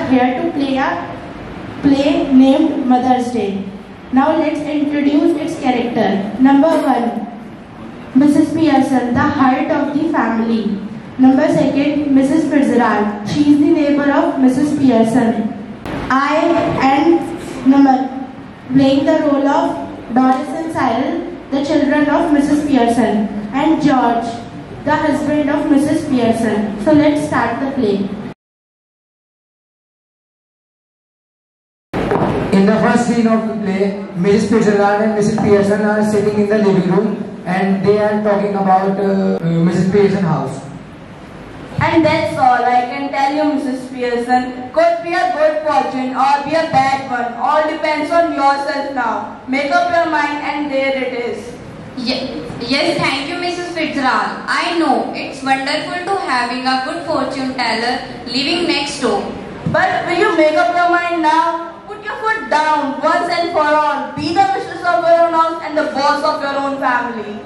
here to play a play named Mother's Day. Now let's introduce its character. Number 1, Mrs. Pearson, the heart of the family. Number 2, Mrs. Fitzgerald. She is the neighbor of Mrs. Pearson. I and number playing the role of Doris and Cyril, the children of Mrs. Pearson, and George, the husband of Mrs. Pearson. So let's start the play. In the first scene of the play, Mrs. Fitzgerald and Mrs. Pearson are sitting in the living room and they are talking about Mrs. Pearson's house. And that's all I can tell you, Mrs. Pearson. Could be a good fortune or be a bad one. All depends on yourself now. Make up your mind and there it is. Yes, thank you, Mrs. Fitzgerald. I know it's wonderful to having a good fortune teller living next door. But will you make up your mind now? Put your foot down once and for all. Be the mistress of your own house and the boss of your own family.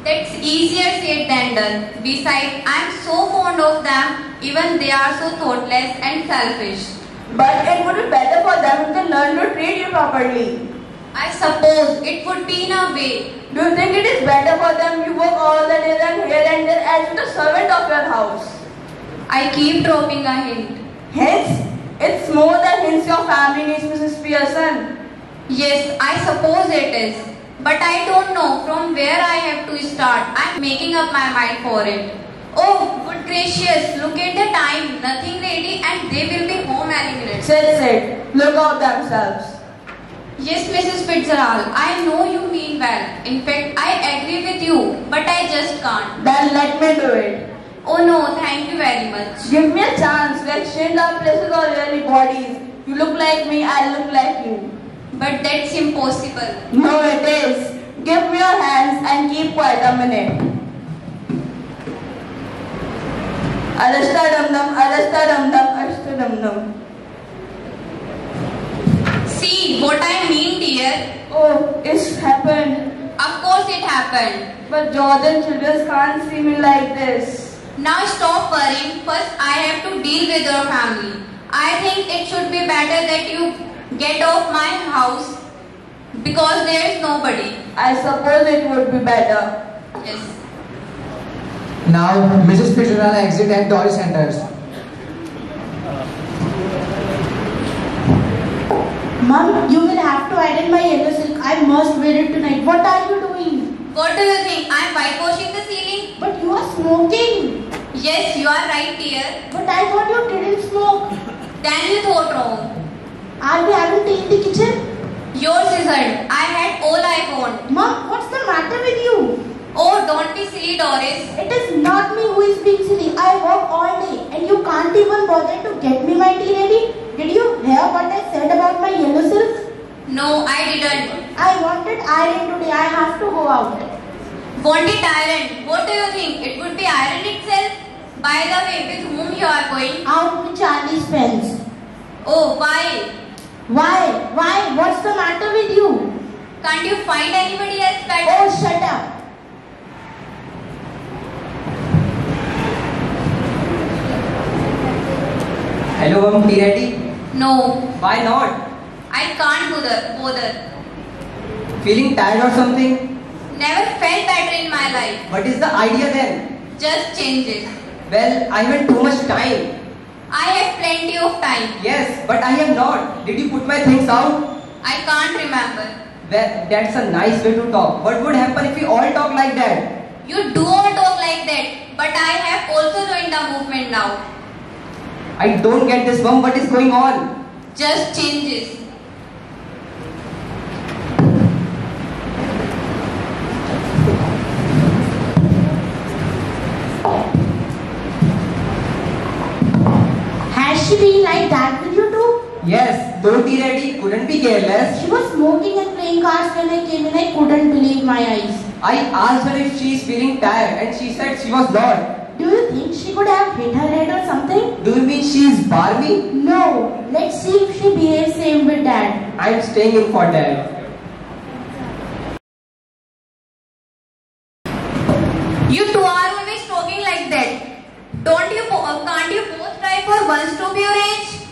That's easier said than done. Besides, I'm so fond of them, even they are so thoughtless and selfish. But it would be better for them if they learn to treat you properly. I suppose it would be in a way. Do you think it is better for them you work all the day than here and there as the servant of your house? I keep dropping a hint. Hints? It's more than hints your family needs, Mrs. Pearson. Yes, I suppose it is. But I don't know from where I have to start. I'm making up my mind for it. Oh, good gracious, look at the time. Nothing ready and they will be home any minute. Sit. Look out themselves. Yes, Mrs. Fitzgerald, I know you mean well. In fact, I agree with you, but I just can't. Then let me do it. Oh no, thank you very much. Give me a chance. Let's change our places or really bodies. You look like me, I look like you. But that's impossible. No, it is. Give me your hands and keep quiet a minute. Arastadamdam. See what I mean, dear. Oh, it's happened. Of course it happened. But Jordan children can't see me like this. Now stop worrying. First I have to deal with your family. I think it should be better that you get off my house because there is nobody. I suppose it would be better. Yes. Now Mrs. Fitzgerald exits and Doris enters. Mom, you will have to iron my yellow silk. I must wear it tonight. What are you doing? What do you think? I am whitewashing the ceiling? But you are smoking. Yes, you are right, dear. But I thought you didn't smoke. Then you thought wrong. Are we having tea in the kitchen? Yours isn't. I had all I want. Mom, what's the matter with you? Oh, don't be silly, Doris. It is not me who is being silly. I work all day and you can't even bother to get me my tea ready. Did you hear what I said about my yellow silk? No, I didn't. I wanted iron today. I have to go out. Want it ironed? What do you think? It would be iron itself? By the way, with whom you are going? Out with Charlie's friends. Oh, why? Why? Why? What's the matter with you? Can't you find anybody else better? Oh, shut up. Hello, Mom, tea ready? No, Why not? I can't bother. Feeling tired or something? Never felt better in my life. What is the idea then? Just change it. Well, I haven't too much time. I have plenty of time. Yes, but I have not. Did you put my things out? I can't remember. Well, that's a nice way to talk. What would happen if we all talk like that? You do all talk like that, but I have also joined the movement now. I don't get this, Mom. What is going on? Just changes. Has she been like that with you too? Yes, don't be ready. Couldn't be careless. She was smoking and playing cards when I came in. I couldn't believe my eyes. I asked her if she is feeling tired and she said she was not. Do you think she could have hit her head or something? Do you mean she is Barbie? No. Let's see if she behaves same with Dad. I'm staying in for that. You two are always talking like that. Can't you both try for once to be your age?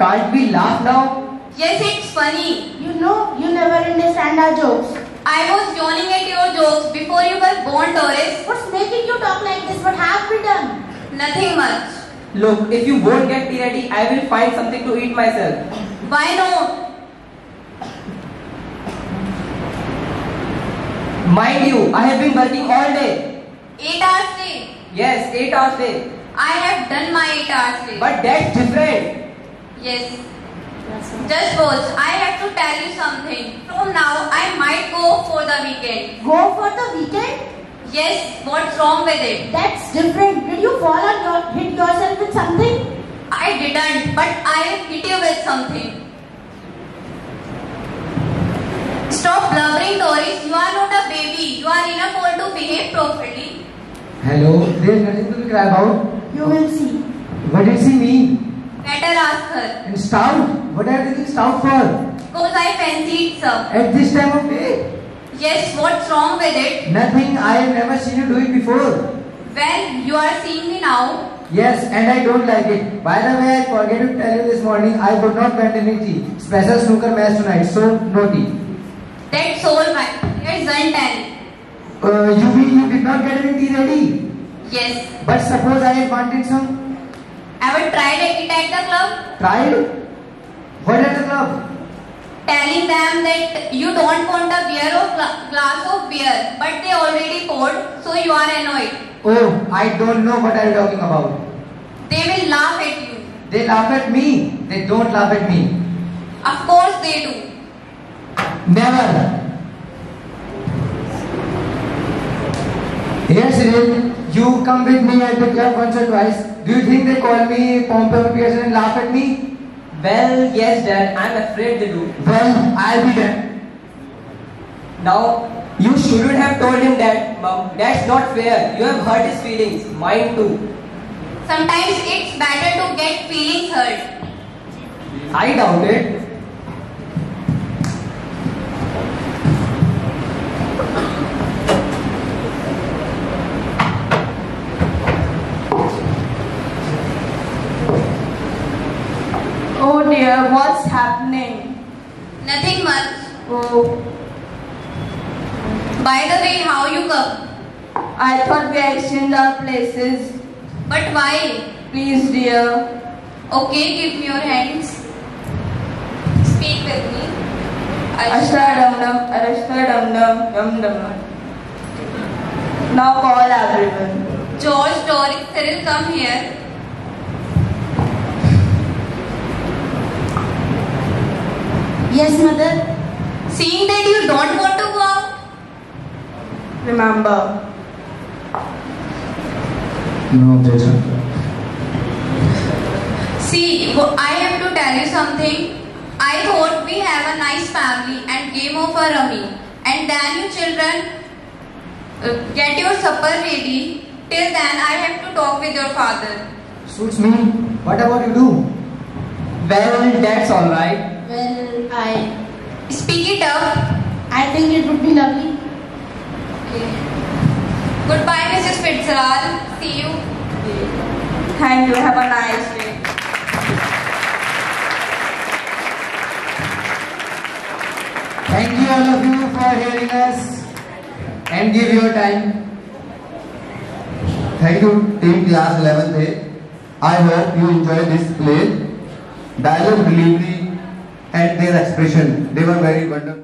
Can't we laugh now? Yes, it's funny. You know, you never understand our jokes. I was yawning at your jokes before you were born, Doris. What's making you talk like this? What have we done? Nothing much. Look, if you won't get tea ready, I will find something to eat myself. Why not? Mind you, I have been working all day. 8 hours day. Yes, 8 hours day. I have done my 8 hours day. But that's different. Yes. Just watch. I have to tell you something. From now, I might go for the weekend. Go for the weekend? Yes, what's wrong with it? That's different. Did you fall on hit yourself with something? I didn't, but I hit you with something. Stop blubbering, Doris. You are not a baby. You are enough old to behave properly. Hello, there is nothing to cry about. You will see. What did she mean? Better ask her. And stout? What are you taking stout for? Because I fancied, sir. At this time of day? Yes, what's wrong with it? Nothing, I have never seen you do it before. Well, you are seeing me now. Yes, and I don't like it. By the way, I forgot to tell you this morning, I would not want any tea. Special snooker match tonight, so no tea. That's all right. Here's Zantan. You mean you did not get any tea ready? Yes. But suppose I had wanted some. Ever tried it at the club? Tried? What at the club? Telling them that you don't want a beer or glass of beer, but they already poured, so you are annoyed. Oh, I don't know what are you talking about. They will laugh at you. They laugh at me. They don't laugh at me. Of course they do. Never. Here, Cyril, you come with me at the club once or twice. Do you think they call me Pompey Pearson and laugh at me? Well, yes, Dad, I'm afraid they do. Well, I'll be there. Now, you shouldn't have told him that, Mom. That's not fair. You have hurt his feelings. Mine too. Sometimes it's better to get feelings hurt. I doubt it. Oh dear, what's happening? Nothing much. Oh, By the way, how you come? I thought we exchanged our places. But why? Please, dear. Okay, give me your hands. Speak with me. Ashta-dum-dum, arashta-dum-dum, dum-dum. Now call everyone. George, Doris, Cyril, come here. Yes, mother. Seeing that you don't want to go out, Remember. No objection. see, I have to tell you something. I thought we have a nice family and game of a rummy. And then you children get your supper ready. Till then, I have to talk with your father. Suits me. What about you do? Well, that's alright. Well, Speak it up. I think it would be lovely. Okay. Goodbye, Mrs. Fitzgerald. See you. Thank you. Have a nice day. Thank you all of you for hearing us and give your time. Thank you, team class 11th A. I hope you enjoyed this play. Dialogue delivery and their expression, they were very wonderful.